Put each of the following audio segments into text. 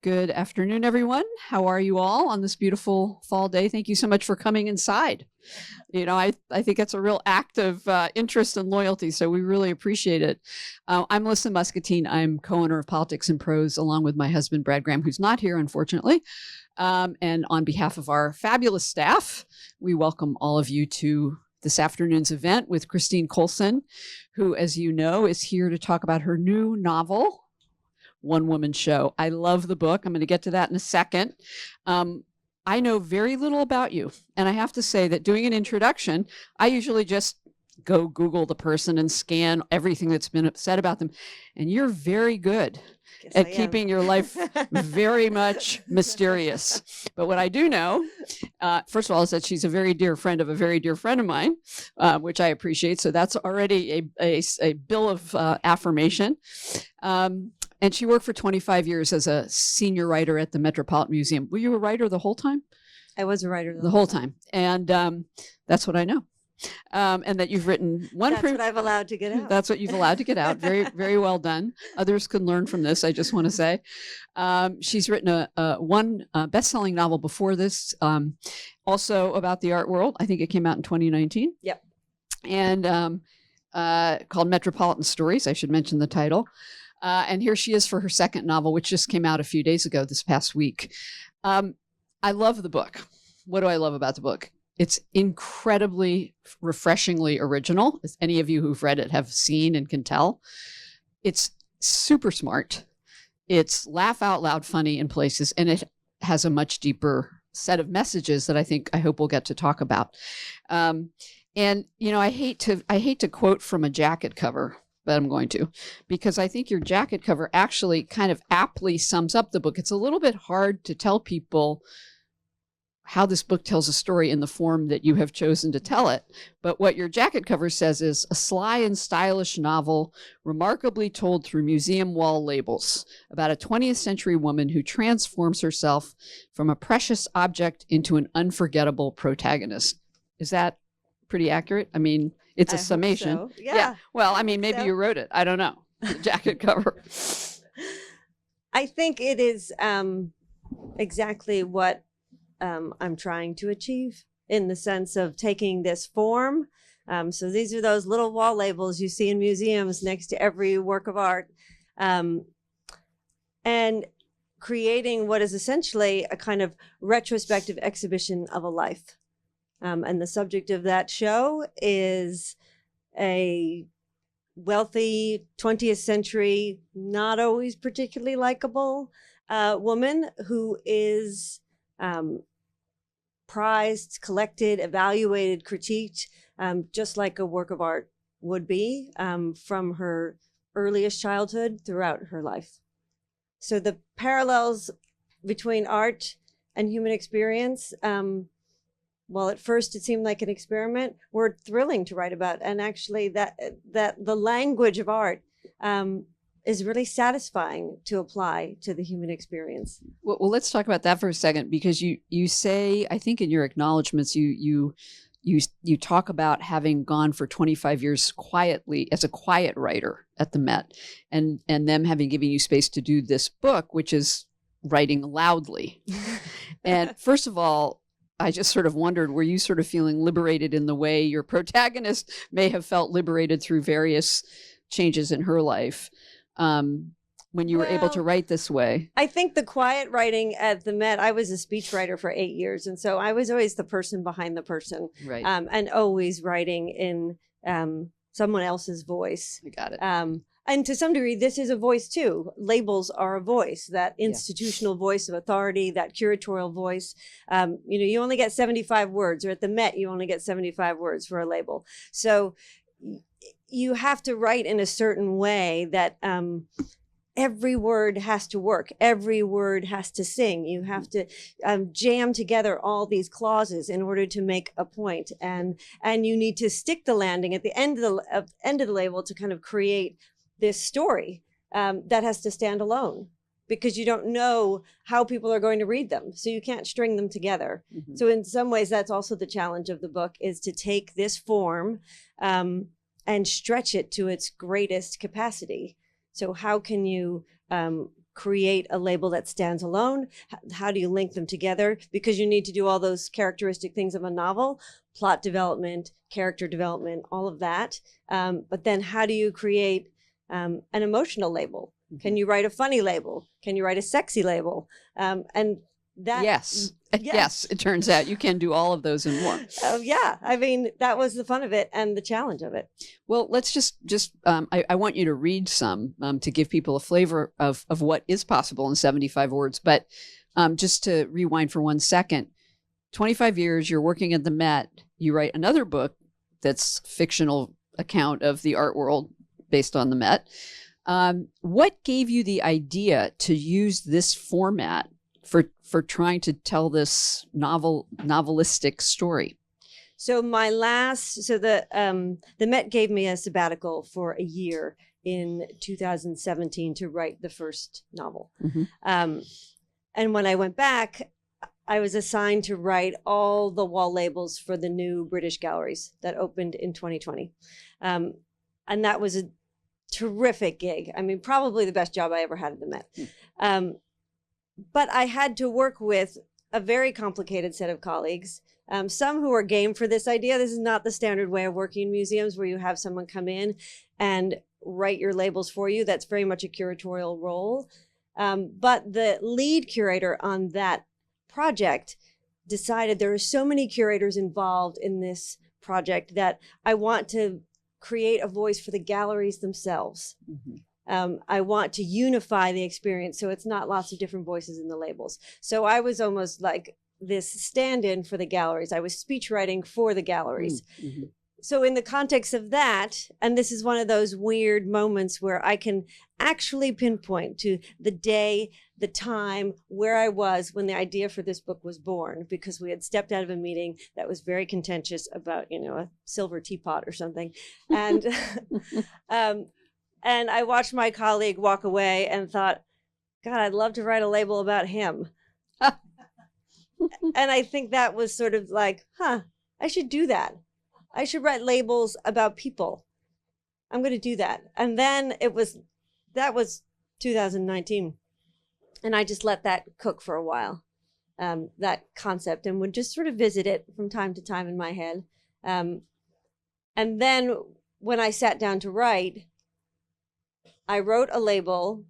Good afternoon, everyone. How are you all on this beautiful fall day? Thank you so much for coming inside. You know, I think it's a real act of interest and loyalty, so we really appreciate it. I'm Lissa Muscatine. I'm co-owner of Politics and Prose, along with my husband, Brad Graham, who's not here, unfortunately. And on behalf of our fabulous staff, we welcome all of you to this afternoon's event with Christine Coulson, who, as you know, is here to talk about her new novel, One Woman Show. I love the book. I'm going to get to that in a second. I know very little about you. And I have to say that doing an introduction, I usually just go Google the person and scan everything that's been said about them. And you're very good at keeping your life very much mysterious. But what I do know, first of all, is that she's a very dear friend of a very dear friend of mine, which I appreciate. So that's already a bill of affirmation. And she worked for 25 years as a senior writer at the Metropolitan Museum. Were you a writer the whole time? I was a writer the whole time. And that's what I know. And that you've written one. That's what I've allowed to get out. That's what you've allowed to get out. Very, very well done. Others can learn from this, I just want to say. She's written one best-selling novel before this, also about the art world. I think it came out in 2019. Yep. And called Metropolitan Stories. I should mention the title. And here she is for her second novel, which just came out a few days ago, this past week. I love the book. What do I love about the book? It's incredibly, refreshingly original, as any of you who've read it have seen and can tell. It's super smart. It's laugh out loud funny in places, and it has a much deeper set of messages that I hope we'll get to talk about. And, you know, I hate to quote from a jacket cover, but I'm going to, because I think your jacket cover actually kind of aptly sums up the book. It's a little bit hard to tell people how this book tells a story in the form that you have chosen to tell it. But what your jacket cover says is a sly and stylish novel, remarkably told through museum wall labels, about a 20th century woman who transforms herself from a precious object into an unforgettable protagonist. Is that pretty accurate? I mean, it's a summation. So. Yeah. Well, I mean, maybe you wrote it. I don't know. The jacket cover. I think it is exactly what I'm trying to achieve, in the sense of taking this form. So these are those little wall labels you see in museums next to every work of art, and creating what is essentially a kind of retrospective exhibition of a life. And the subject of that show is a wealthy 20th century, not always particularly likable woman who is prized, collected, evaluated, critiqued, just like a work of art would be, from her earliest childhood throughout her life. So the parallels between art and human experience, well, at first it seemed like an experiment, were thrilling to write about. And actually that the language of art is really satisfying to apply to the human experience. Well, let's talk about that for a second, because you say, I think in your acknowledgments, you talk about having gone for 25 years quietly as a quiet writer at the Met, and them having given you space to do this book, which is writing loudly. And first of all, I just sort of wondered, were you sort of feeling liberated in the way your protagonist may have felt liberated through various changes in her life, when you were able to write this way? I think the quiet writing at the Met, I was a speechwriter for 8 years. And so I was always the person behind the person, right. And always writing in someone else's voice. I got it. And to some degree, this is a voice too. Labels are a voice, that institutional voice of authority, that curatorial voice. You know, you only get 75 words, or at the Met, you only get 75 words for a label. So you have to write in a certain way that every word has to work. Every word has to sing. You have to jam together all these clauses in order to make a point. And you need to stick the landing at the end of the label to kind of create this story that has to stand alone, because you don't know how people are going to read them. So you can't string them together. Mm-hmm. So in some ways, that's also the challenge of the book, is to take this form and stretch it to its greatest capacity. So how can you create a label that stands alone? How do you link them together? Because you need to do all those characteristic things of a novel, plot development, character development, all of that. But then how do you create an emotional label? Can you write a funny label? Can you write a sexy label? And that yes, it turns out you can do all of those and more. Yeah, I mean, that was the fun of it and the challenge of it. Well, let's just I want you to read some to give people a flavor of what is possible in 75 words. But just to rewind for 1 second, 25 years, you're working at the Met, you write another book that's fictional account of the art world based on the Met. What gave you the idea to use this format for trying to tell this novelistic story? So the Met gave me a sabbatical for a year in 2017 to write the first novel. And when I went back, I was assigned to write all the wall labels for the new British galleries that opened in 2020. And that was a terrific gig. I mean, probably the best job I ever had at the Met. But I had to work with a very complicated set of colleagues, some who are game for this idea. This is not the standard way of working in museums where you have someone come in and write your labels for you. That's very much a curatorial role. But the lead curator on that project decided there are so many curators involved in this project that I want to create a voice for the galleries themselves. I want to unify the experience so it's not lots of different voices in the labels. So I was almost like this stand-in for the galleries. I was speech writing for the galleries. So in the context of that, and this is one of those weird moments where I can actually pinpoint to the day, the time, where I was when the idea for this book was born, because we had stepped out of a meeting that was very contentious about, a silver teapot or something. And and I watched my colleague walk away and thought, God, I'd love to write a label about him. And I think that was sort of like, I should do that. I should write labels about people. I'm going to do that. And then that was 2019. And I just let that cook for a while, that concept, and would just sort of visit it from time to time in my head. And then when I sat down to write, I wrote a label,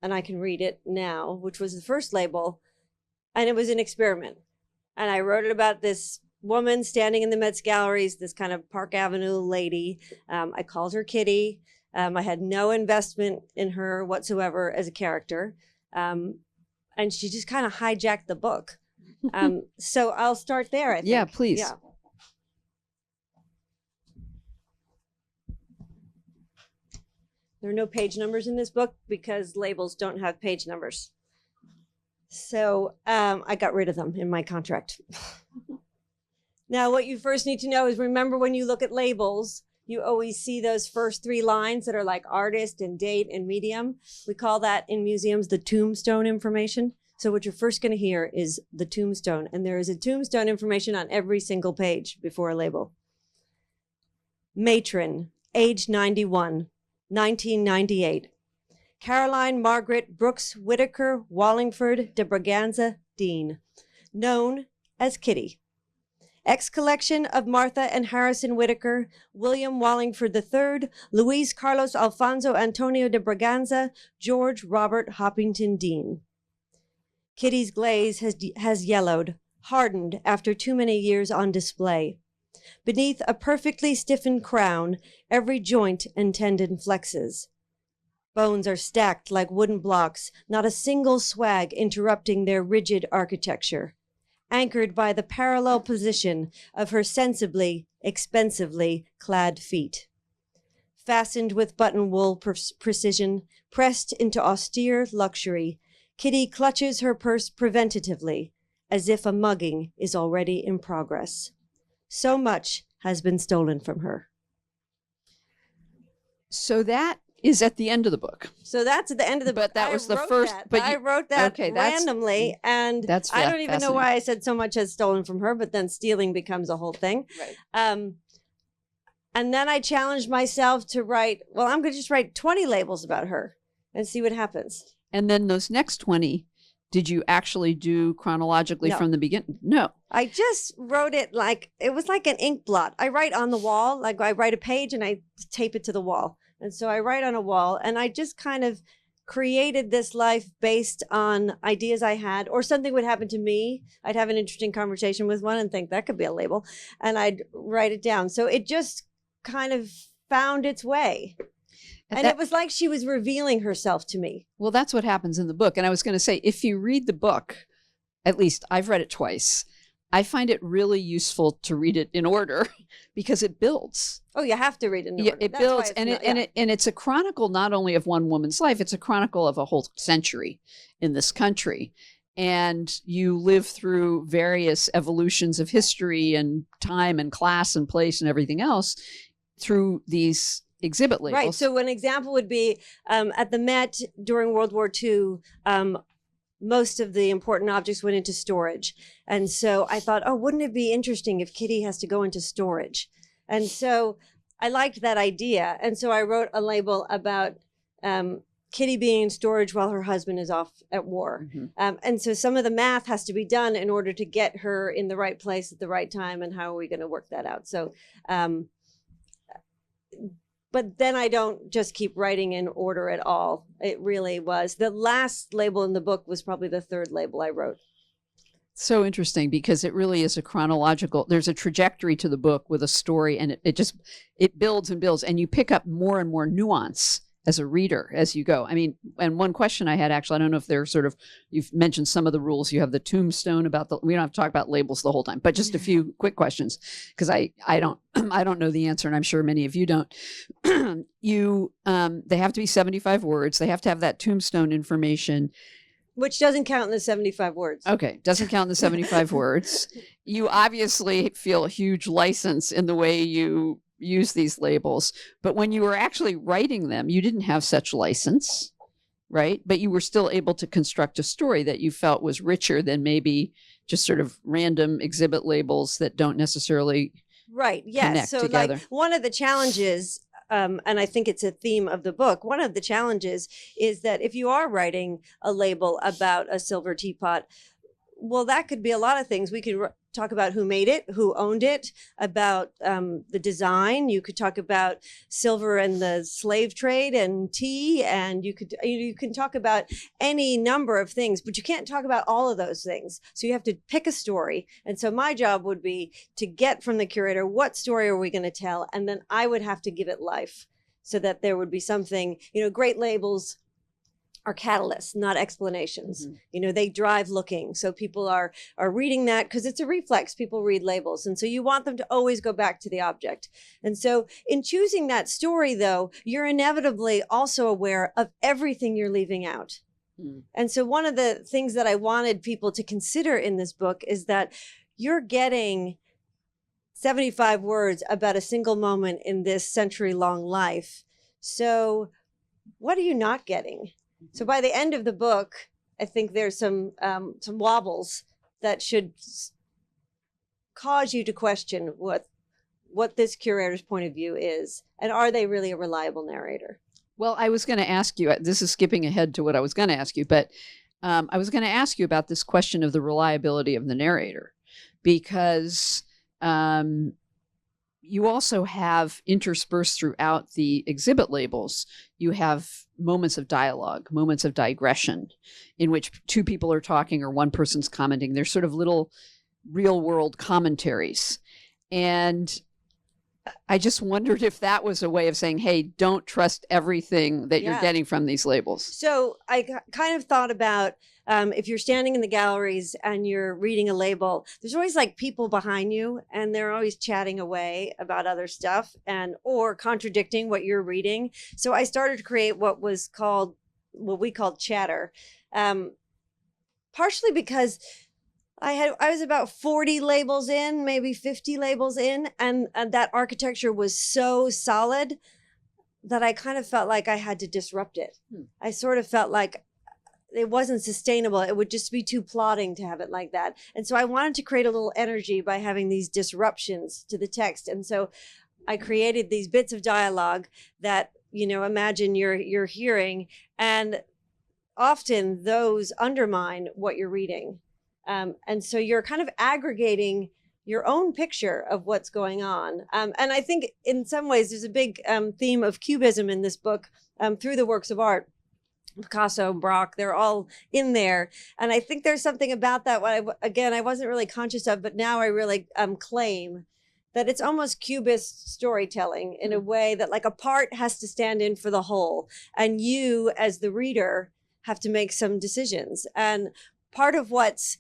and I can read it now, which was the first label, and it was an experiment. And I wrote it about this woman standing in the Met's galleries, this kind of Park Avenue lady. I called her Kitty. I had no investment in her whatsoever as a character. And she just kind of hijacked the book. So I'll start there, I think. Yeah, please. Yeah. There are no page numbers in this book because labels don't have page numbers. So I got rid of them in my contract. Now, what you first need to know is, remember, when you look at labels, you always see those first 3 lines that are like artist and date and medium. We call that in museums the tombstone information. So what you're first going to hear is the tombstone. And there is a tombstone information on every single page before a label. Matron, age 91. 1998. Caroline Margaret Brooks Whitaker Wallingford de Braganza Dean, known as Kitty. Ex-collection of Martha and Harrison Whitaker, William Wallingford III, Luis Carlos Alfonso Antonio de Braganza, George Robert Hoppington Dean. Kitty's glaze has yellowed, hardened after too many years on display. Beneath a perfectly stiffened crown, every joint and tendon flexes. Bones are stacked like wooden blocks, not a single swag interrupting their rigid architecture, anchored by the parallel position of her sensibly, expensively clad feet. Fastened with button wool precision, pressed into austere luxury, Kitty clutches her purse preventatively, as if a mugging is already in progress. So much has been stolen from her. So that is at the end of the book. So that's at the end of the book. But that was the first. But I wrote that okay, randomly, and I don't even know why I said so much has stolen from her. But then stealing becomes a whole thing. Right. And then I challenged myself to write. Well, I'm going to just write 20 labels about her and see what happens. And then those next 20, did you actually do chronologically No. from the beginning? No. I just wrote it like, it was like an ink blot. I write on the wall, like I write a page and I tape it to the wall. And so I write on a wall, and I just kind of created this life based on ideas I had, or something would happen to me. I'd have an interesting conversation with one and think that could be a label, and I'd write it down. So it just kind of found its way. And it was like she was revealing herself to me. Well, that's what happens in the book. And I was going to say, if you read the book, at least I've read it twice, I find it really useful to read it in order because it builds. Oh, you have to read it in order. It builds, and it's a chronicle not only of one woman's life, it's a chronicle of a whole century in this country. And you live through various evolutions of history and time and class and place and everything else through these exhibit labels. Right. So an example would be at the Met during World War II, most of the important objects went into storage. And so I thought, oh, wouldn't it be interesting if Kitty has to go into storage? And so I liked that idea. And so I wrote a label about Kitty being in storage while her husband is off at war. Mm-hmm. And so some of the math has to be done in order to get her in the right place at the right time. And how are we going to work that out? So, but then I don't just keep writing in order at all. It really was. The last label in the book was probably the third label I wrote. So interesting, because it really is a chronological, there's a trajectory to the book with a story, and it builds and builds, and you pick up more and more nuance as a reader as you go. I mean, and one question I had, actually, I don't know if they're sort of, you've mentioned some of the rules. You have the tombstone about we don't have to talk about labels the whole time, but just a few quick questions, because I don't I don't know the answer, and I'm sure many of you don't. They have to be 75 words. They have to have that tombstone information. Which doesn't count in the 75 words. Okay, doesn't count in the 75 words. You obviously feel a huge license in the way you use these labels, but when you were actually writing them, you didn't have such license, right? But you were still able to construct a story that you felt was richer than maybe just sort of random exhibit labels that don't necessarily connect so together. Like one of the challenges, and I think it's a theme of the book, one of the challenges is that if you are writing a label about a silver teapot, well, that could be a lot of things. We could talk about who made it, who owned it, about the design. You could talk about silver and the slave trade and tea, and you can talk about any number of things, but you can't talk about all of those things. So you have to pick a story. And so my job would be to get from the curator, what story are we going to tell? And then I would have to give it life so that there would be something, great labels are catalysts, not explanations. Mm-hmm. They drive looking. So people are reading that because it's a reflex. People read labels. And so you want them to always go back to the object. And so in choosing that story, though, you're inevitably also aware of everything you're leaving out. Mm. And so one of the things that I wanted people to consider in this book is that you're getting 75 words about a single moment in this century-long life. So what are you not getting? So by the end of the book, I think there's some wobbles that should cause you to question what this curator's point of view is, and are they really a reliable narrator? Well, I was going to ask you, this is skipping ahead to what I was going to ask you, but I was going to ask you about this question of the reliability of the narrator, because you also have interspersed throughout the exhibit labels, you have moments of dialogue, moments of digression in which two people are talking or one person's commenting. They're sort of little real world commentaries. And I just wondered if that was a way of saying, hey, don't trust everything that you're getting from these labels. So I kind of thought about if you're standing in the galleries and you're reading a label, there's always like people behind you and they're always chatting away about other stuff or contradicting what you're reading. So I started to create what we called chatter, partially because I was about 40 labels in, maybe 50 labels in, and that architecture was so solid that I kind of felt like I had to disrupt it. I sort of felt like it wasn't sustainable. It would just be too plodding to have it like that. And so I wanted to create a little energy by having these disruptions to the text. And so I created these bits of dialogue that, imagine you're hearing, and often those undermine what you're reading. And so you're kind of aggregating your own picture of what's going on. And I think in some ways there's a big theme of cubism in this book through the works of art. Picasso, Braque, they're all in there. And I think there's something about that, I wasn't really conscious of, but now I really claim that it's almost cubist storytelling in a way that like a part has to stand in for the whole. And you as the reader have to make some decisions. And part of what's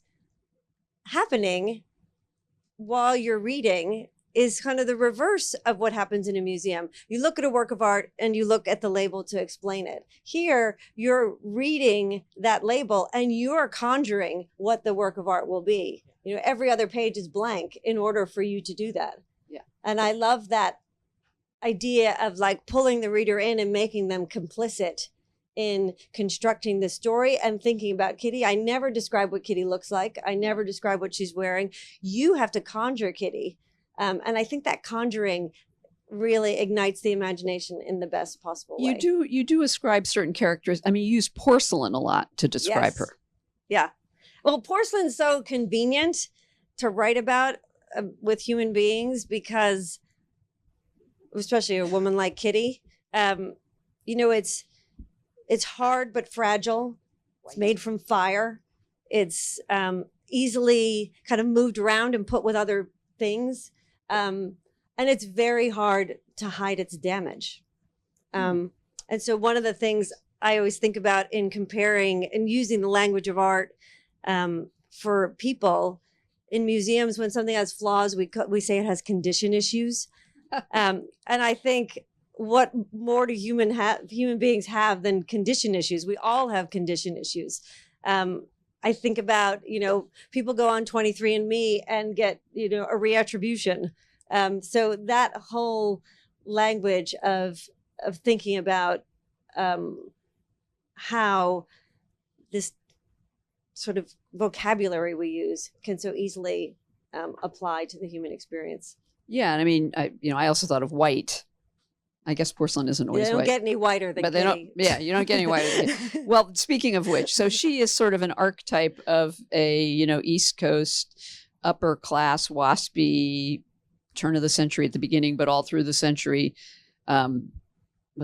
happening while you're reading is kind of the reverse of what happens in a museum. You look at a work of art and you look at the label to explain it. Here, you're reading that label and you're conjuring what the work of art will be. You know, every other page is blank in order for you to do that. Yeah. And I love that idea of like pulling the reader in and making them complicit in constructing the story and thinking about Kitty. I never describe what Kitty looks like. I never describe what she's wearing. You have to conjure Kitty. And I think that conjuring really ignites the imagination in the best possible way. You do ascribe certain characters. I mean, you use porcelain a lot to describe her. Yeah. Well, porcelain's so convenient to write about with human beings because, especially a woman like Kitty, you know, it's hard but fragile. It's made from fire. It's easily kind of moved around and put with other things. And it's very hard to hide its damage. And so one of the things I always think about in comparing and using the language of art for people in museums, when something has flaws, we say it has condition issues. And I think what more do human beings have than condition issues? We all have condition issues. I think about, you know, people go on 23andMe and get, you know, a reattribution. So that whole language of thinking about how this sort of vocabulary we use can so easily apply to the human experience. Yeah, and I mean, I also thought of white. I guess porcelain isn't always white. They don't get any whiter than Kitty. You don't get any whiter than Kitty. Well, speaking of which, so she is sort of an archetype of a, you know, East Coast, upper class, waspy, turn of the century at the beginning, but all through the century. Well,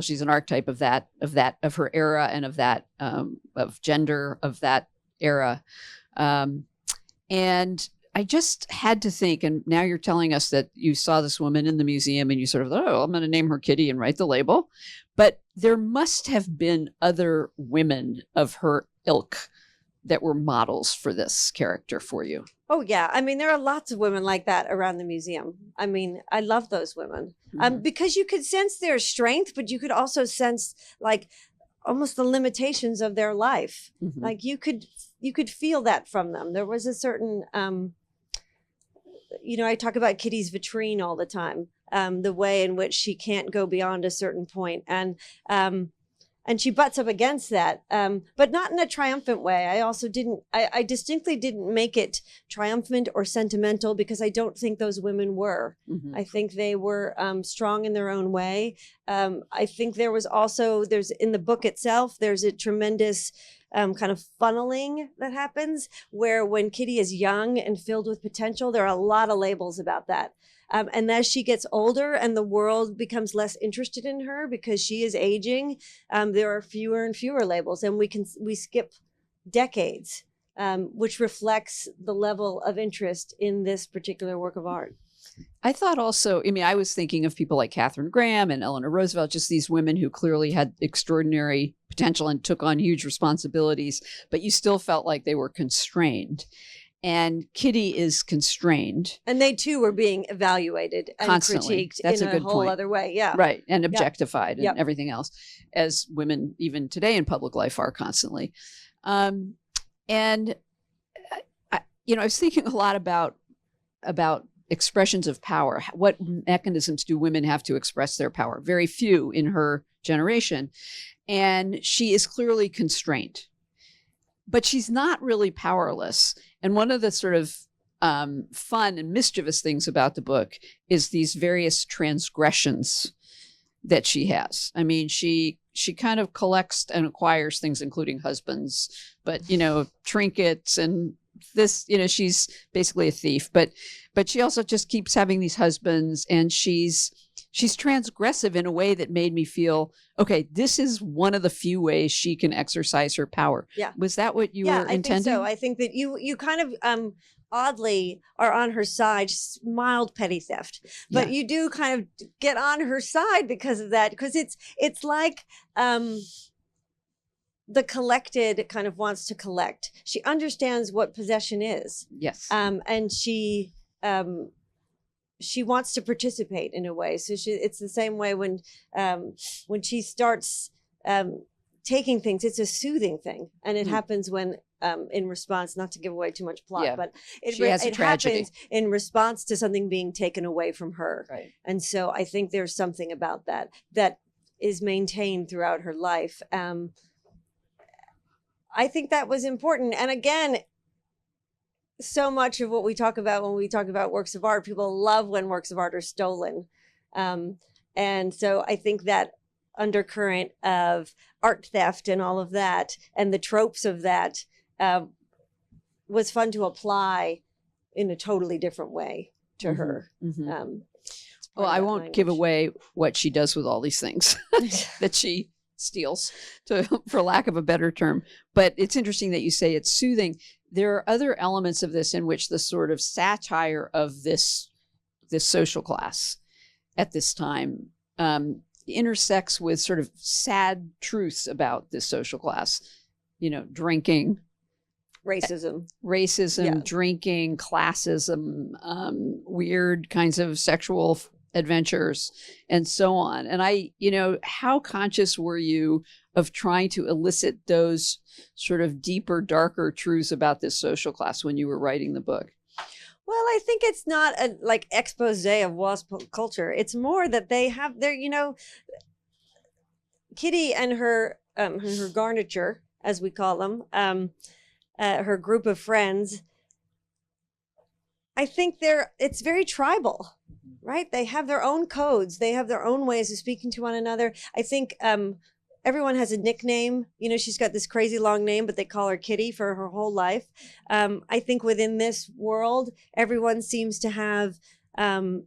she's an archetype of of her era and of that, of gender of that era. And I just had to think, and now you're telling us that you saw this woman in the museum and you sort of thought, oh, I'm going to name her Kitty and write the label. But there must have been other women of her ilk that were models for this character for you. Oh, yeah. I mean, there are lots of women like that around the museum. I mean, I love those women because you could sense their strength, but you could also sense like almost the limitations of their life. Like you could feel that from them. There was a certain, you know, I talk about Kitty's vitrine all the time, the way in which she can't go beyond a certain point. And she butts up against that, but not in a triumphant way. I distinctly didn't make it triumphant or sentimental because I don't think those women were. I think they were strong in their own way. I think there's in the book itself, there's a tremendous kind of funneling that happens where when Kitty is young and filled with potential, there are a lot of labels about that. And as she gets older and the world becomes less interested in her because she is aging, there are fewer and fewer labels, and we skip decades, which reflects the level of interest in this particular work of art. I thought also, I mean, I was thinking of people like Katharine Graham and Eleanor Roosevelt, just these women who clearly had extraordinary potential and took on huge responsibilities, but you still felt like they were constrained. And Kitty is constrained. And they too were being evaluated and constantly. Critiqued That's in a good whole point. other way. Yeah. Right. And objectified and Yep. everything else, as women even today in public life are constantly. And I was thinking a lot about expressions of power. What mechanisms do women have to express their power? Very few in her generation. And she is clearly constrained. But she's not really powerless. And one of the sort of fun and mischievous things about the book is these various transgressions that she has. I mean, she kind of collects and acquires things, including husbands, but, trinkets and this, she's basically a thief, but she also just keeps having these husbands, and she's transgressive in a way that made me feel, okay, this is one of the few ways she can exercise her power. Yeah. Was that what you were intending? I think so. I think that you kind of oddly are on her side, mild petty theft, but you do kind of get on her side because of that, because it's like the collected kind of wants to collect. She understands what possession is. Yes. And she wants to participate in a way. So it's the same way when she starts taking things, it's a soothing thing. And it happens when in response, not to give away too much plot, but it happens in response to something being taken away from her. Right. And so I think there's something about that is maintained throughout her life. I think that was important. And again, so much of what we talk about when we talk about works of art, people love when works of art are stolen. And so I think that undercurrent of art theft and all of that, and the tropes of that, was fun to apply in a totally different way to her. Well, I won't give away what she does with all these things that she steals, for lack of a better term. But it's interesting that you say it's soothing. There are other elements of this in which the sort of satire of this social class at this time intersects with sort of sad truths about this social class. Drinking, racism, drinking, classism, weird kinds of sexual adventures, and so on. And how conscious were you of trying to elicit those sort of deeper, darker truths about this social class when you were writing the book? Well, I think it's not a expose of WASP culture. It's more that they have their, Kitty and her garniture, as we call them, her group of friends. I think it's very tribal, right? They have their own codes. They have their own ways of speaking to one another. I think everyone has a nickname. She's got this crazy long name, but they call her Kitty for her whole life. I think within this world, everyone seems to have kind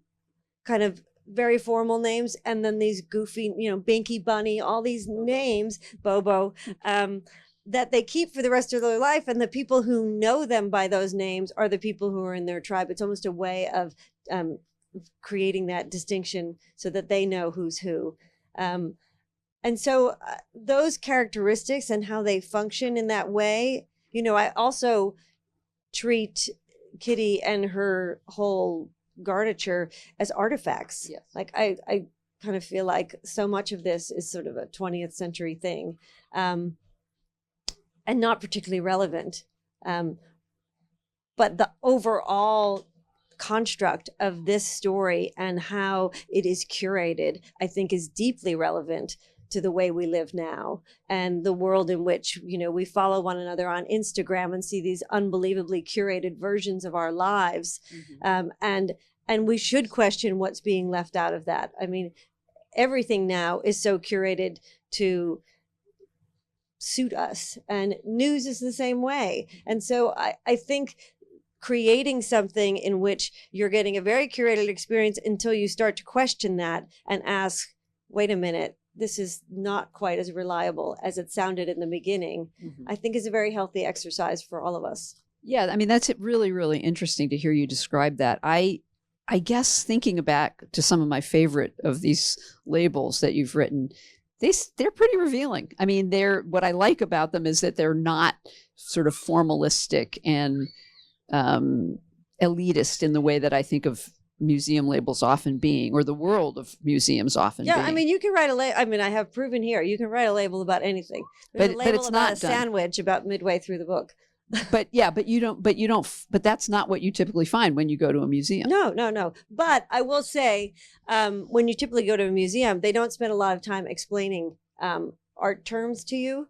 of very formal names, and then these goofy, Binky Bunny, all these names, Bobo, that they keep for the rest of their life. And the people who know them by those names are the people who are in their tribe. It's almost a way of creating that distinction so that they know who's who. And so those characteristics and how they function in that way, I also treat Kitty and her whole garniture as artifacts. Yes. Like I kind of feel like so much of this is sort of a 20th century thing, and not particularly relevant. But the overall construct of this story and how it is curated, I think, is deeply relevant to the way we live now, and the world in which, we follow one another on Instagram and see these unbelievably curated versions of our lives. And we should question what's being left out of that. I mean, everything now is so curated to suit us, and news is the same way. And so I think creating something in which you're getting a very curated experience until you start to question that and ask, wait a minute, this is not quite as reliable as it sounded in the beginning, I think is a very healthy exercise for all of us. Yeah, I mean, that's really, really interesting to hear you describe that. I guess thinking back to some of my favorite of these labels that you've written, they're pretty revealing. I mean, what I like about them is that they're not sort of formalistic and elitist in the way that I think of museum labels often being, or the world of museums often being. Yeah, I mean, you can write a label. I mean, I have proven here, you can write a label about anything. There's but it's not a sandwich about midway through the book. But that's not what you typically find when you go to a museum. No. But I will say, when you typically go to a museum, they don't spend a lot of time explaining art terms to you.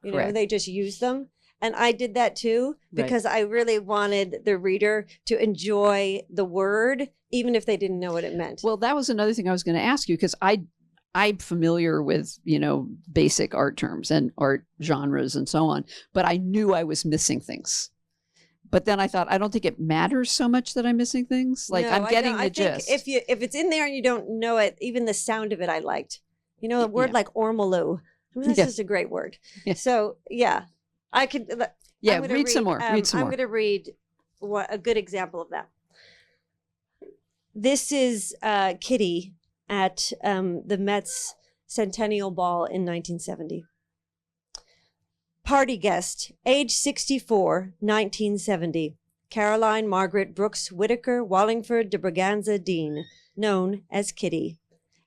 Correct. They just use them. And I did that too, because I really wanted the reader to enjoy the word, even if they didn't know what it meant. Well, that was another thing I was going to ask you, because I I'm familiar with, basic art terms and art genres and so on, but I knew I was missing things. But then I thought, I don't think it matters so much that I'm missing things. Like, No, I'm getting the I think gist. if it's in there and you don't know it, even the sound of it, I liked. A word like ormolu. I mean, that's just a great word. Yeah. So yeah, I could. Yeah, read some more. Read some I'm more. going to read a good example of that. This is Kitty at the Met's Centennial Ball in 1970. Party guest, age 64, 1970. Caroline Margaret Brooks Whitaker Wallingford de Braganza Dean, known as Kitty.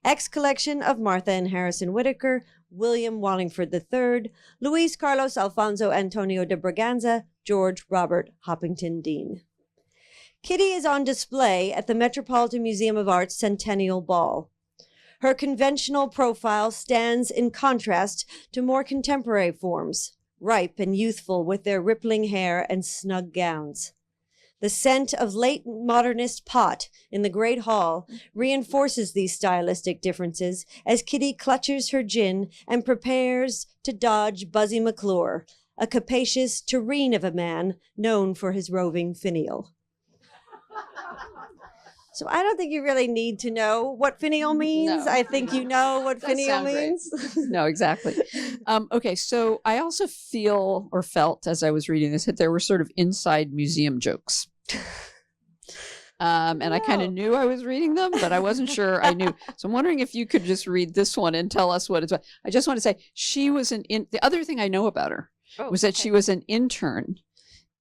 Ex-collection of Martha and Harrison Whitaker, William Wallingford III, Luis Carlos Alfonso Antonio de Braganza, George Robert Hoppington Dean. Kitty is on display at the Metropolitan Museum of Art's Centennial Ball. Her conventional profile stands in contrast to more contemporary forms, ripe and youthful with their rippling hair and snug gowns. The scent of late modernist pot in the Great Hall reinforces these stylistic differences as Kitty clutches her gin and prepares to dodge Buzzy McClure, a capacious tureen of a man known for his roving finial. So I don't think you really need to know what finial means. No. I think you know what finial means. No, exactly. Okay, so I also felt as I was reading this that there were sort of inside museum jokes. And I kind of knew I was reading them, but I wasn't sure I knew. So I'm wondering if you could just read this one and tell us what it's about. I just want to say she was the other thing I know about her was that she was an intern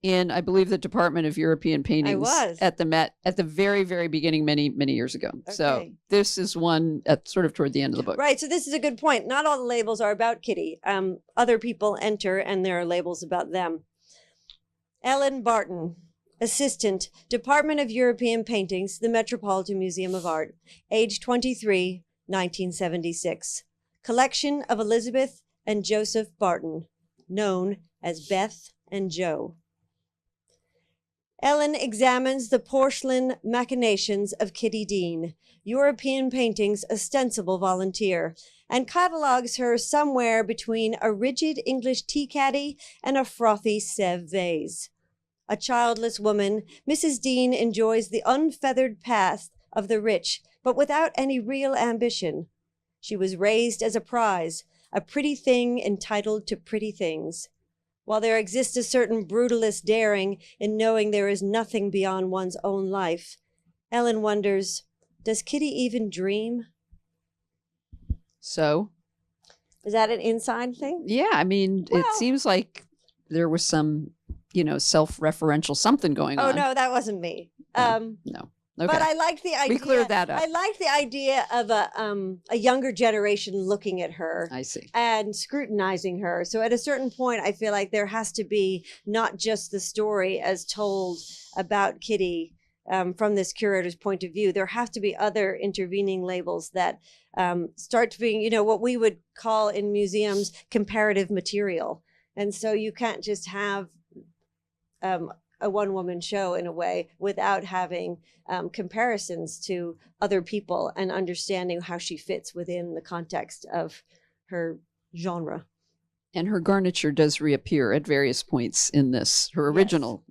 in, I believe, the Department of European Paintings at the Met at the very, very beginning, many, many years ago. Okay. So this is one at sort of toward the end of the book. Right. So this is a good point. Not all the labels are about Kitty. Other people enter and there are labels about them. Ellen Barton, assistant, Department of European Paintings, the Metropolitan Museum of Art, age 23, 1976. Collection of Elizabeth and Joseph Barton, known as Beth and Joe. Ellen examines the porcelain machinations of Kitty Dean, European painting's ostensible volunteer, and catalogues her somewhere between a rigid English tea caddy and a frothy Sèvres vase. A childless woman, Mrs. Dean enjoys the unfeathered path of the rich, but without any real ambition. She was raised as a prize, a pretty thing entitled to pretty things. While there exists a certain brutalist daring in knowing there is nothing beyond one's own life, Ellen wonders, does Kitty even dream? So? Is that an inside thing? Yeah, I mean, it seems like there was some, self-referential something going on. Oh, no, that wasn't me. No. Okay. But I like the idea. We cleared that up. I like the idea of a younger generation looking at her. I see. And scrutinizing her. So at a certain point, I feel like there has to be not just the story as told about Kitty from this curator's point of view. There have to be other intervening labels that start being, what we would call in museums comparative material. And so you can't just have a one-woman show in a way without having comparisons to other people and understanding how she fits within the context of her genre. And her garniture does reappear at various points in this, her original,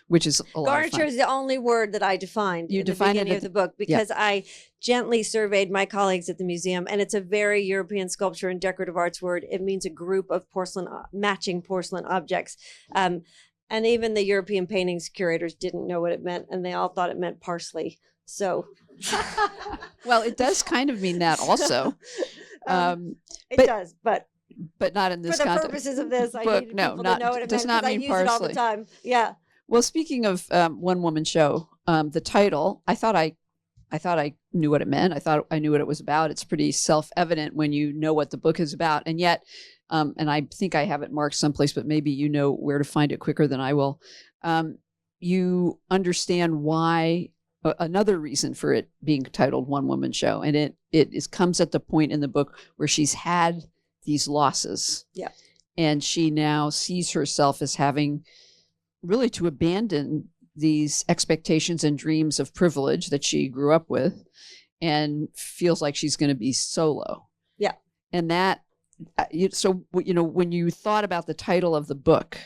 which is a lot of fun. Garniture is the only word that I defined at the beginning of the book because I gently surveyed my colleagues at the museum, and it's a very European sculpture and decorative arts word. It means a group of matching porcelain objects. And even the European paintings curators didn't know what it meant, and they all thought it meant parsley. So, well, it does kind of mean that also. It does, but not in this for the context. purposes of this, I needed people to know what it does meant not because I mean use parsley. it all the time. Yeah. Well, speaking of one woman show, the title, I thought I knew what it meant. I thought I knew what it was about. It's pretty self-evident when you know what the book is about, and yet. And I think I have it marked someplace, but maybe you know where to find it quicker than I will. You understand why, another reason for it being titled One Woman Show. And it comes at the point in the book where she's had these losses. Yeah. And she now sees herself as having really to abandon these expectations and dreams of privilege that she grew up with and feels like she's going to be solo. Yeah. And that, so, when you thought about the title of the book,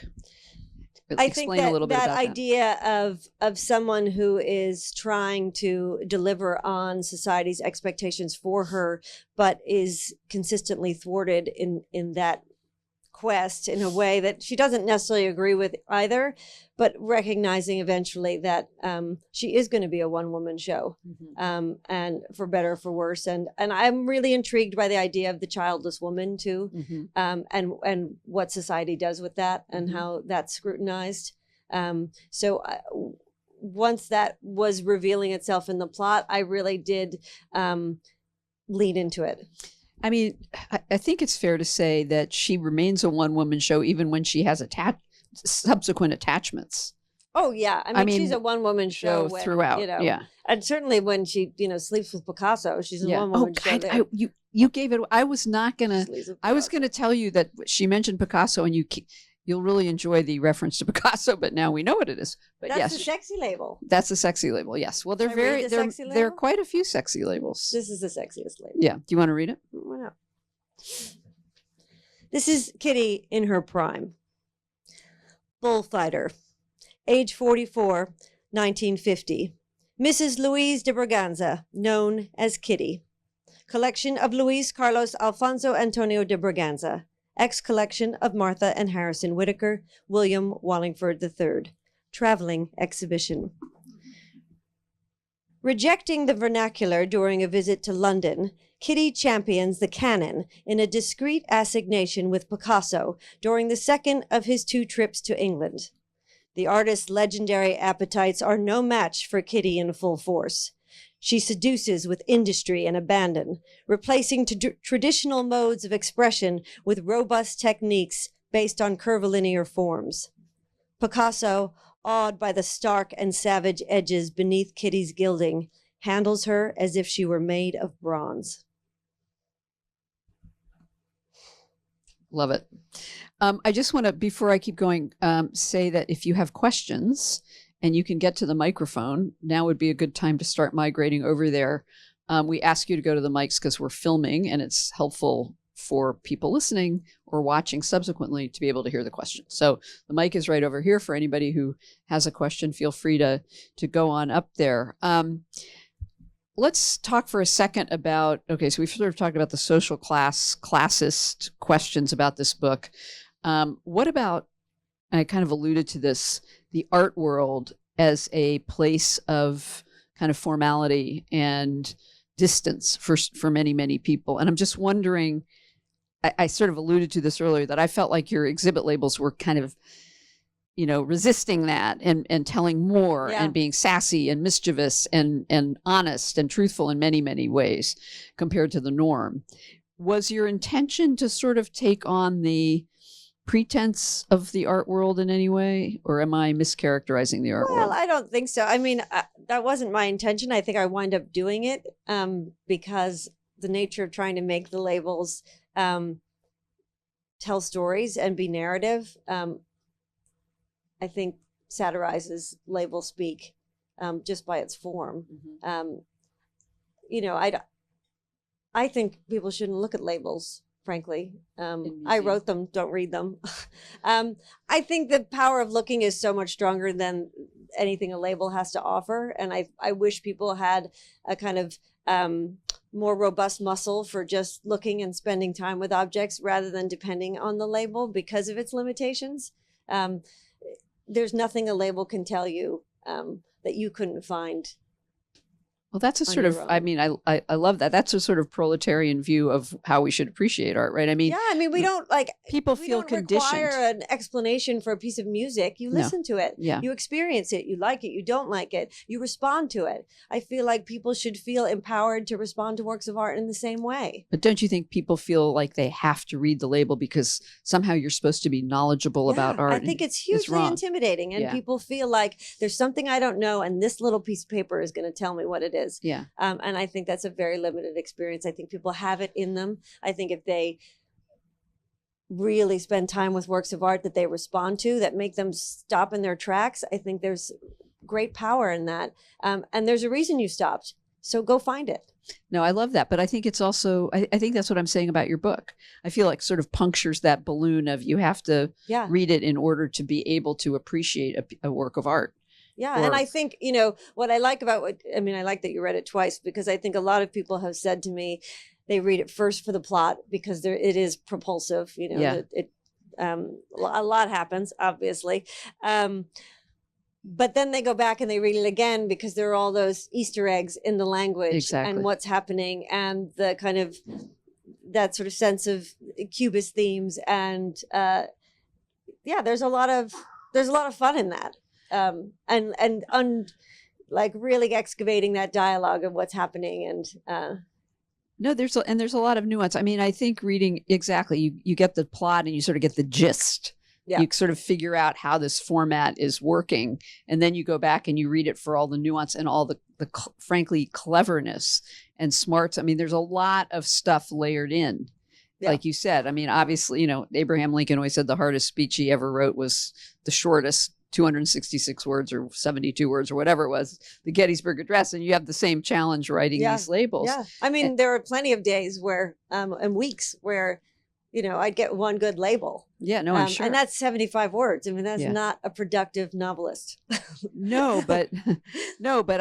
I think explain a little bit that about idea of someone who is trying to deliver on society's expectations for her, but is consistently thwarted in that quest in a way that she doesn't necessarily agree with either, but recognizing eventually that she is going to be a one-woman show, and for better or for worse. And I'm really intrigued by the idea of the childless woman too, and what society does with that and how that's scrutinized. So once that was revealing itself in the plot, I really did lean into it. I mean, I think it's fair to say that she remains a one-woman show even when she has subsequent attachments. Oh yeah, I mean she's a one-woman show throughout. Yeah, and certainly when she sleeps with Picasso, she's a one-woman show. God, you gave it. I was not gonna. I was gonna tell you that she mentioned Picasso, and you'll really enjoy the reference to Picasso. But now we know what it is. But that's yes, the sexy label. That's a sexy label. Yes. Well, there are quite a few sexy labels. This is the sexiest label. Yeah. Do you want to read it? Why not? This is Kitty in her prime. Bullfighter, age 44, 1950. Mrs. Louise de Braganza, known as Kitty. Collection of Luis Carlos Alfonso Antonio de Braganza. Ex-collection of Martha and Harrison Whitaker, William Wallingford III. Traveling exhibition. Rejecting the vernacular during a visit to London, Kitty champions the canon in a discreet assignation with Picasso during the second of his 2 trips to England. The artist's legendary appetites are no match for Kitty in full force. She seduces with industry and abandon, replacing traditional modes of expression with robust techniques based on curvilinear forms. Picasso, awed by the stark and savage edges beneath Kitty's gilding, handles her as if she were made of bronze. Love it. I just want to, before I keep going, say that if you have questions and you can get to the microphone, now would be a good time to start migrating over there. We ask you to go to the mics because we're filming, and it's helpful for people listening or watching subsequently to be able to hear the question. So the mic is right over here for anybody who has a question. Feel free to go on up there. Let's talk for a second about, okay, so we've sort of talked about the social classist questions about this book. What about, and I kind of alluded to this, the art world as a place of kind of formality and distance for many, many people. And I'm just wondering, I sort of alluded to this earlier, that I felt like your exhibit labels were kind of, resisting that and telling more and being sassy and mischievous and honest and truthful in many, many ways compared to the norm. Was your intention to sort of take on the pretense of the art world in any way, or am I mischaracterizing the art world? Well, I don't think so. I mean, that wasn't my intention. I think I wind up doing it because the nature of trying to make the labels tell stories and be narrative, I think satirizes label speak just by its form. I think people shouldn't look at labels, frankly. I wrote them, don't read them. I think the power of looking is so much stronger than anything a label has to offer. And I wish people had a kind of more robust muscle for just looking and spending time with objects rather than depending on the label because of its limitations. There's nothing a label can tell you that you couldn't find. Well, that's a sort of, I mean, I love that. That's a sort of proletarian view of how we should appreciate art, right? I mean, we don't people feel conditioned. Require an explanation for a piece of music. You listen to it. Yeah. You experience it. You like it. You don't like it. You respond to it. I feel like people should feel empowered to respond to works of art in the same way. But don't you think people feel like they have to read the label because somehow you're supposed to be knowledgeable about art? I think it's hugely intimidating, and people feel like there's something I don't know, and this little piece of paper is going to tell me what it is. Yeah. And I think that's a very limited experience. I think people have it in them. I think if they really spend time with works of art that they respond to, that make them stop in their tracks, I think there's great power in that. And there's a reason you stopped. So go find it. No, I love that. But I think it's also, I think that's what I'm saying about your book. I feel like sort of punctures that balloon of you have to read it in order to be able to appreciate a work of art. Yeah. And I think, what I like about I like that you read it twice, because I think a lot of people have said to me, they read it first for the plot because it is propulsive, a lot happens, obviously. But then they go back and they read it again because there are all those Easter eggs in the language and what's happening, and the kind of that sort of sense of Cubist themes. And there's a lot of fun in that. Like really excavating that dialogue of what's happening. And no, there's a lot of nuance. I mean, I think reading, exactly, you get the plot and you sort of get the gist. Yeah. You sort of figure out how this format is working, and then you go back and you read it for all the nuance and all the frankly cleverness and smarts. I mean, there's a lot of stuff layered in. Yeah. Like you said, I mean, obviously, Abraham Lincoln always said the hardest speech he ever wrote was the shortest, 266 words or 72 words or whatever it was, the Gettysburg Address, and you have the same challenge writing these labels. Yeah, I mean, there are plenty of days where, and weeks where, I'd get one good label. Yeah, no, I'm sure. And that's 75 words. I mean, that's not a productive novelist. No, but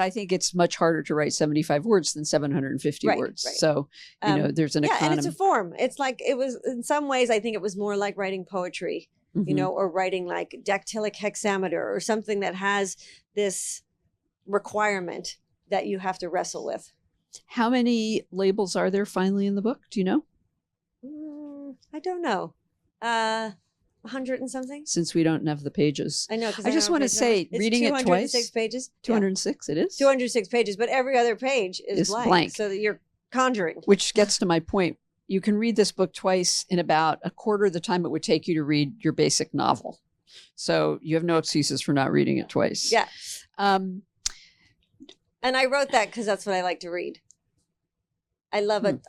I think it's much harder to write 75 words than 750 words. Right. So, there's an economy. And it's a form. It's like, it was, in some ways, I think it was more like writing poetry, or writing like dactylic hexameter or something that has this requirement that you have to wrestle with. How many labels are there finally in the book? Do you know? I don't know. 100 and something. Since we don't have the pages. I know. I just want to say, reading it twice. 206 pages. 206, it is? 206 pages, but every other page is blank. So that you're conjuring. Which gets to my point. You can read this book twice in about a quarter of the time it would take you to read your basic novel. So you have no excuses for not reading it twice. Yeah. And I wrote that because that's what I like to read. I love a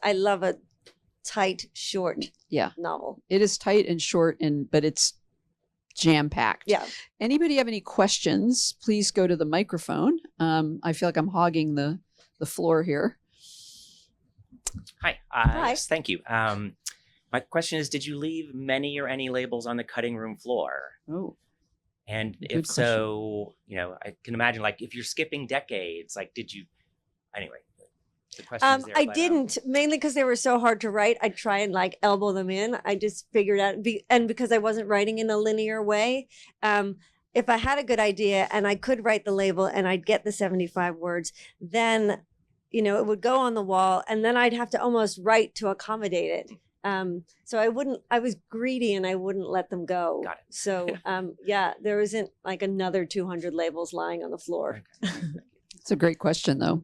tight, short novel. It is tight and short, but it's jam-packed. Yeah. Anybody have any questions, please go to the microphone. I feel like I'm hogging the floor here. Hi. Hi. Yes, thank you. My question is, did you leave many or any labels on the cutting room floor? Oh. And if so, I can imagine, like, if you're skipping decades, like, did you, anyway. I didn't, mainly because they were so hard to write. I'd try and like elbow them in. I just figured out, and because I wasn't writing in a linear way, if I had a good idea and I could write the label and I'd get the 75 words, then, it would go on the wall, and then I'd have to almost write to accommodate it. So I was greedy and I wouldn't let them go. Got it. So, there isn't like another 200 labels lying on the floor. It's a great question, though.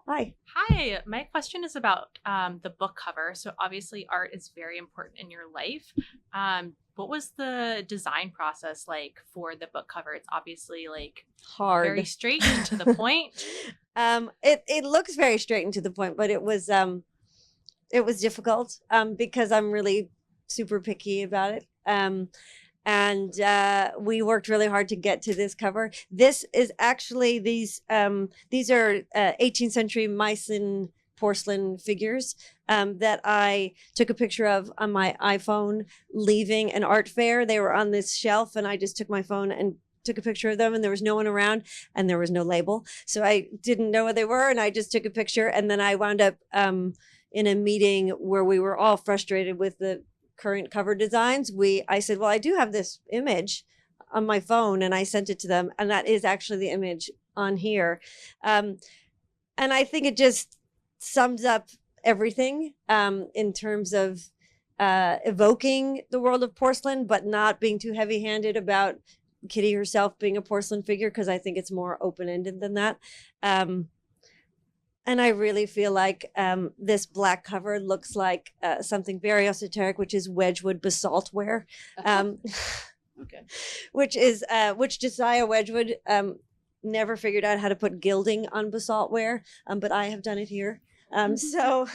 Hi. Hi, my question is about the book cover. So obviously art is very important in your life. What was the design process like for the book cover? It's obviously like hard, very straight and to the point. It looks very straight and to the point, but it was difficult because I'm really super picky about it. And we worked really hard to get to this cover. This is actually these are 18th century Meissen porcelain figures that I took a picture of on my iPhone leaving an art fair. They were on this shelf, and I just took my phone and took a picture of them, and there was no one around and there was no label. So I didn't know what they were, and I just took a picture. And then I wound up in a meeting where we were all frustrated with the current cover designs. I said, well, I do have this image on my phone, and I sent it to them, and that is actually the image on here. And I think it just sums up everything in terms of evoking the world of porcelain, but not being too heavy-handed about Kitty herself being a porcelain figure, because I think it's more open-ended than that. And I really feel like this black cover looks like something very esoteric, which is Wedgwood basalt ware, okay. which Josiah Wedgwood never figured out how to put gilding on basalt ware, but I have done it here. So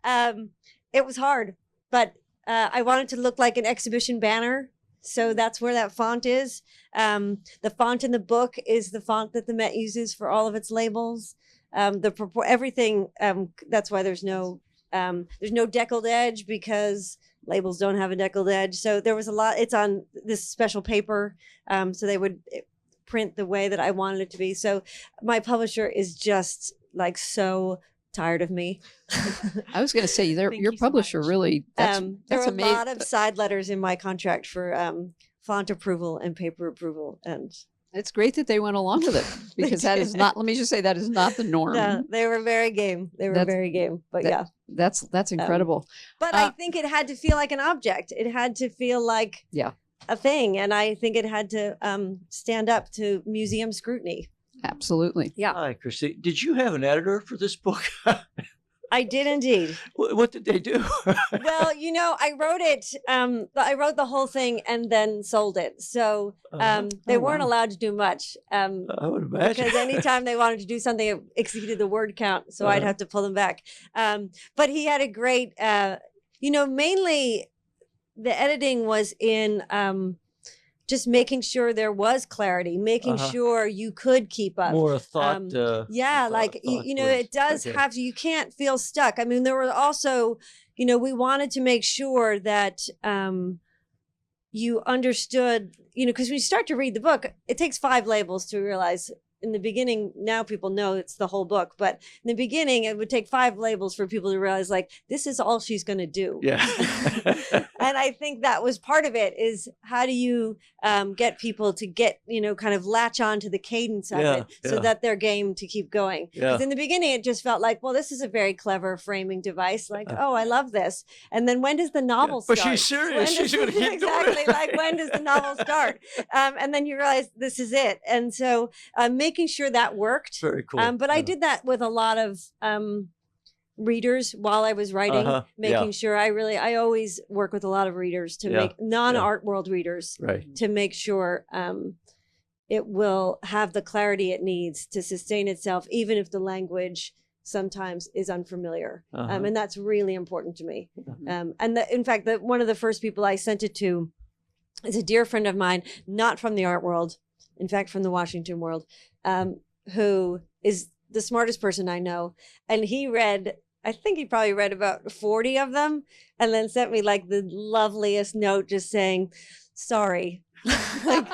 it was hard, but I wanted to look like an exhibition banner. So that's where that font is. The font in the book is the font that the Met uses for all of its labels. Everything. That's why there's no deckled edge, because labels don't have a deckled edge. So there was a lot. It's on this special paper, so they would print the way that I wanted it to be. So my publisher is just like so tired of me. I was going to say, your you so publisher much. really, There were a amazing. lot of side letters in my contract for font approval and paper approval, and It's great that they went along with it, because that is did. not, let me just say, that is not the norm. no, they were very game. They were That's- very game. But that- yeah, That's incredible. but I Uh, think it had to feel like an object. It had to feel like Yeah. a thing, and I think it had to stand up to museum scrutiny. Absolutely. Yeah, Hi, Christine. Did you have an editor for this book? I did indeed. What did they do? Well, I wrote it. I wrote the whole thing and then sold it. So they Oh, weren't wow. allowed to do much. I would imagine. Because anytime they wanted to do something, it exceeded the word count, so I'd Uh-huh. have to pull them back. But he had a great, mainly the editing was in just making sure there was clarity, making Uh-huh. sure you could keep up. More a thought. Yeah, like it does okay. have. You can't feel stuck. I mean, there were also, we wanted to make sure that you understood, because when you start to read the book, it takes 5 labels to realize. In the beginning, now people know it's the whole book, but in the beginning, it would take 5 labels for people to realize, like, this is all she's going to do. Yeah. And I think that was part of it, is how do you get people to get, kind of latch on to the cadence of Yeah, it, so yeah. that they're game to keep going. Yeah. 'Cause in the beginning, it just felt like, well, this is a very clever framing device. Like, oh, I love this. And then when does the novel But start? she's serious. When She's does- going to keep doing exactly, it. like, when does the novel start? And then you realize this is it. And so making sure that worked. Very cool. But I Yeah. did that with a lot of readers while I was writing, Uh-huh, making yeah. sure I always work with a lot of readers to Yeah, make non-art world readers Right. to make sure it will have the clarity it needs to sustain itself, even if the language sometimes is unfamiliar. Uh-huh. And that's really important to me. Mhm. And in fact, one of the first people I sent it to is a dear friend of mine, not from the art world, in fact, from the Washington world, who is the smartest person I know. And I think he probably read about 40 of them, and then sent me like the loveliest note just saying, sorry, like,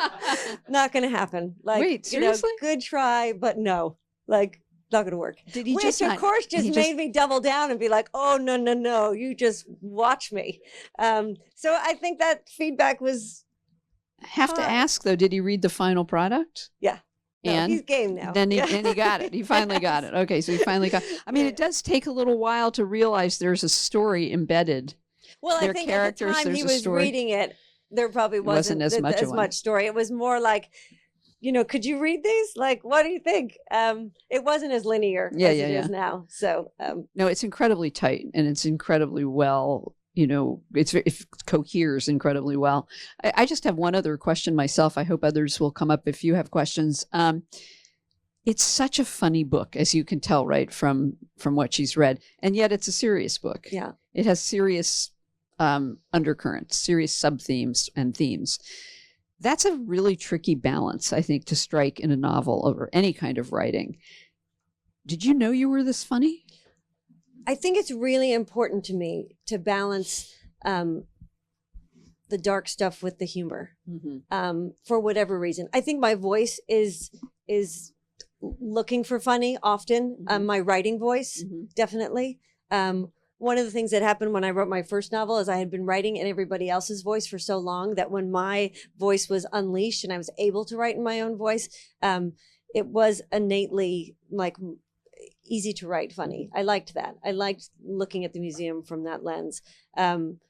not going to happen. Like, Wait, seriously? Good try, but no, like, not going to work. Did he Which, just of not- course, just he made me double down and be like, oh, no, you just watch me. So I think that feedback was, have to Hi. ask though, did he read the final product? yeah. No, And he's game now. then Yeah. and he got it. He finally got it. Okay, so he finally got. I mean, Yeah. it does take a little while to realize there's a story embedded. Well, Their I think characters, at the time there's he a was story. reading it, there probably wasn't as much of one. story. It was more like, could you read these? Like, what do you think? It wasn't as linear Yeah, as yeah, it is yeah. now. So, No, it's incredibly tight and it's incredibly well. It coheres incredibly well. I just have one other question myself. I hope others will come up if you have questions. It's such a funny book, as you can tell, right, from what she's read, and yet it's a serious book. yeah. It has serious undercurrents, serious sub-themes and themes. That's a really tricky balance, I think, to strike in a novel or any kind of writing. Did you know you were this funny? I think it's really important to me to balance the dark stuff with the humor. For whatever reason. I think my voice is looking for funny often. Mhm. My writing voice, definitely. One of the things that happened when I wrote my first novel is I had been writing in everybody else's voice for so long that when my voice was unleashed and I was able to write in my own voice, it was innately like easy to write funny. I liked that. I liked looking at the museum from that lens. And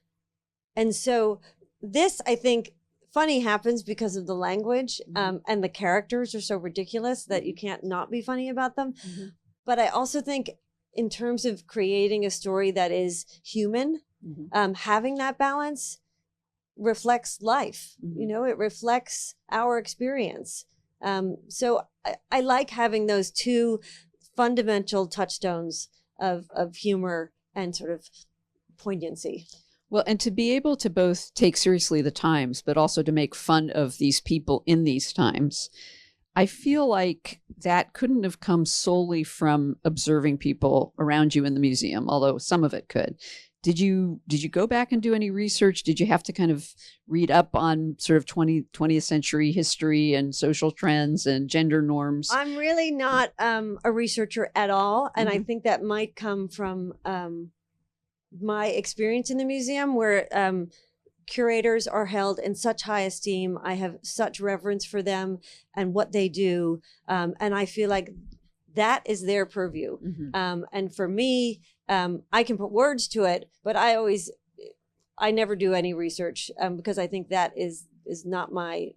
so this, I think, funny happens because of the language, and the characters are so ridiculous that you can't not be funny about them. But I also think in terms of creating a story that is human, having that balance reflects life. It reflects our experience. So I like having those two fundamental touchstones of humor and sort of poignancy. Well, and to be able to both take seriously the times, but also to make fun of these people in these times, I feel like that couldn't have come solely from observing people around you in the museum, although some of it could. Did you go back and do any research? Did you have to kind of read up on sort of 20th century history and social trends and gender norms? I'm really not a researcher at all. And I think that might come from my experience in the museum, where curators are held in such high esteem. I have such reverence for them and what they do. And I feel like that is their purview. And for me, I can put words to it, but I never do any research because I think that is not my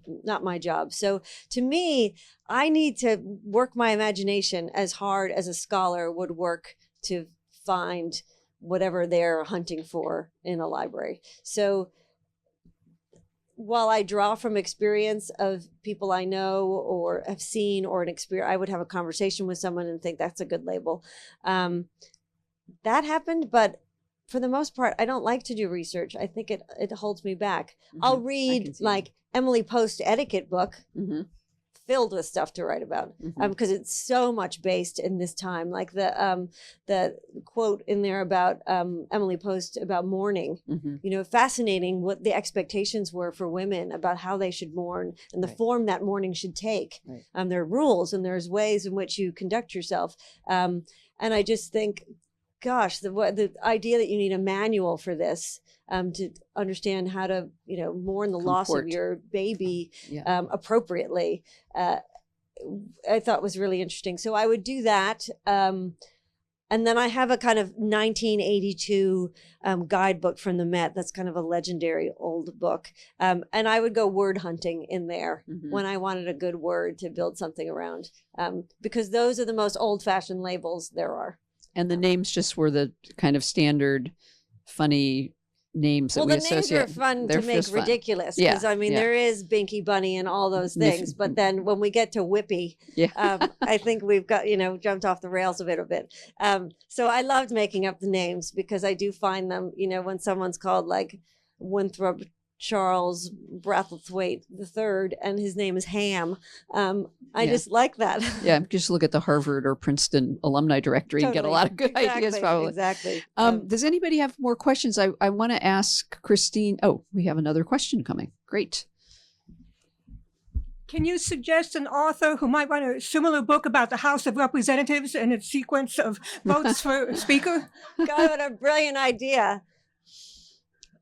job. So to me, I need to work my imagination as hard as a scholar would work to find whatever they're hunting for in a library. So while I draw from experience of people I know or have seen or an experience, I would have a conversation with someone and think that's a good label. That happened, but for the most part, I don't like to do research. I think it holds me back. I'll read like Emily Post's etiquette book, filled with stuff to write about, because it's so much based in this time. Like the quote in there about Emily Post about mourning, fascinating what the expectations were for women about how they should mourn and the form that mourning should take. There are rules and there's ways in which you conduct yourself. And I just think, gosh, the idea that you need a manual for this to understand how to, mourn the loss of your baby appropriately, I thought was really interesting. So I would do that. And then I have a kind of 1982 guidebook from the Met. That's kind of a legendary old book. And I would go word hunting in there when I wanted a good word to build something around, because those are the most old-fashioned labels there are. And the names just were the kind of standard funny names that we associate. Well, the names are fun to make ridiculous, because there is Binky Bunny and all those things. But then when we get to Whippy, I think we've got, jumped off the rails a bit. So I loved making up the names because I do find them, when someone's called like Winthrop Charles Brathwaite III and his name is Ham. I just like that. Just look at the Harvard or Princeton alumni directory and get a lot of good ideas probably. Exactly. Does anybody have more questions? I want to ask Christine. Oh, we have another question coming. Great. Can you suggest an author who might write a similar book about the House of Representatives and its sequence of votes for Speaker? God, what a brilliant idea.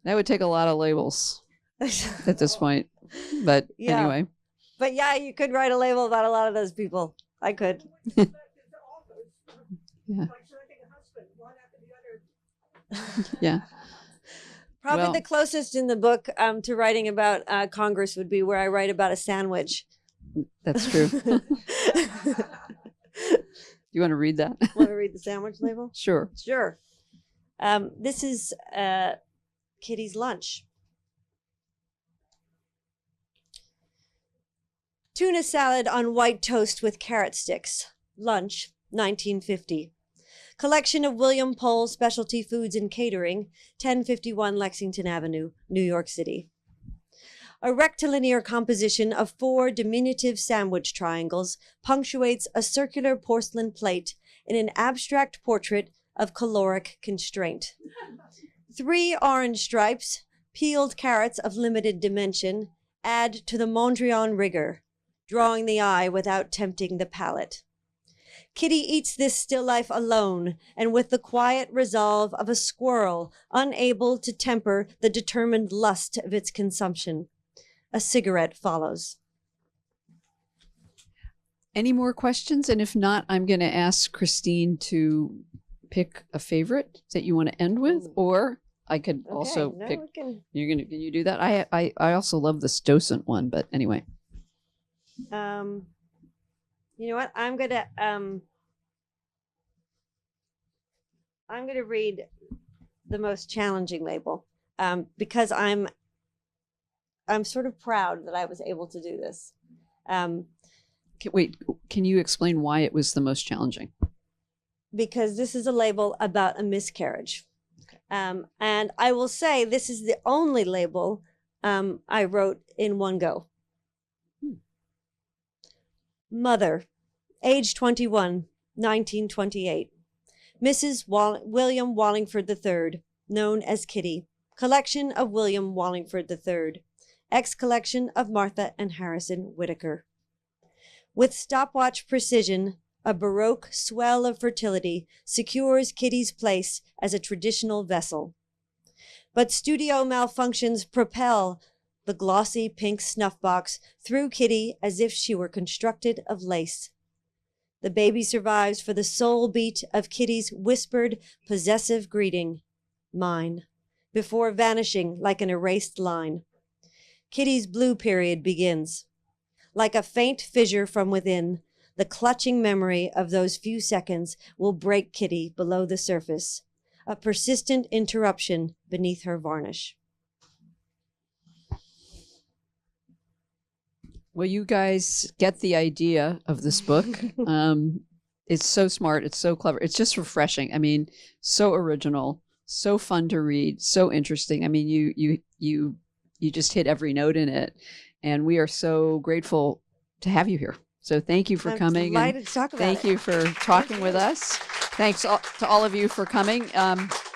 That would take a lot of labels at this point. But anyway. But you could write a label about a lot of those people. I could. Probably the closest in the book to writing about Congress would be where I write about a sandwich. That's true. You want to read that? Want to read the sandwich label? Sure. This is Kitty's lunch. Tuna salad on white toast with carrot sticks. Lunch, 1950. Collection of William Pohl Specialty Foods and Catering, 1051 Lexington Avenue, New York City. A rectilinear composition of 4 diminutive sandwich triangles punctuates a circular porcelain plate in an abstract portrait of caloric constraint. 3 orange stripes, peeled carrots of limited dimension, add to the Mondrian rigor, drawing the eye without tempting the palate. Kitty eats this still life alone and with the quiet resolve of a squirrel unable to temper the determined lust of its consumption. A cigarette follows. Any more questions? And if not, I'm going to ask Christine to pick a favorite that you want to end with, or I could also pick. Can you do that? I also love this docent one, but anyway. You know what? I'm gonna read the most challenging label because I'm sort of proud that I was able to do this. Wait, can you explain why it was the most challenging? Because this is a label about a miscarriage. And I will say this is the only label I wrote in one go. Mother, age 21, 1928. Mrs. William Wallingford III, known as Kitty. Collection of William Wallingford III. Ex-collection of Martha and Harrison Whitaker. With stopwatch precision, a Baroque swell of fertility secures Kitty's place as a traditional vessel. But studio malfunctions propel the glossy pink snuff box through Kitty as if she were constructed of lace. The baby survives for the soul beat of Kitty's whispered, possessive greeting, mine, before vanishing like an erased line. Kitty's blue period begins. Like a faint fissure from within, the clutching memory of those few seconds will break Kitty below the surface, a persistent interruption beneath her varnish. Well, you guys get the idea of this book. It's so smart. It's so clever. It's just refreshing. I mean, so original, so fun to read, so interesting. I mean, you just hit every note in it, and we are so grateful to have you here. So thank you for coming. Delighted to talk about thank it. you for talking with us. Thanks to all of you for coming.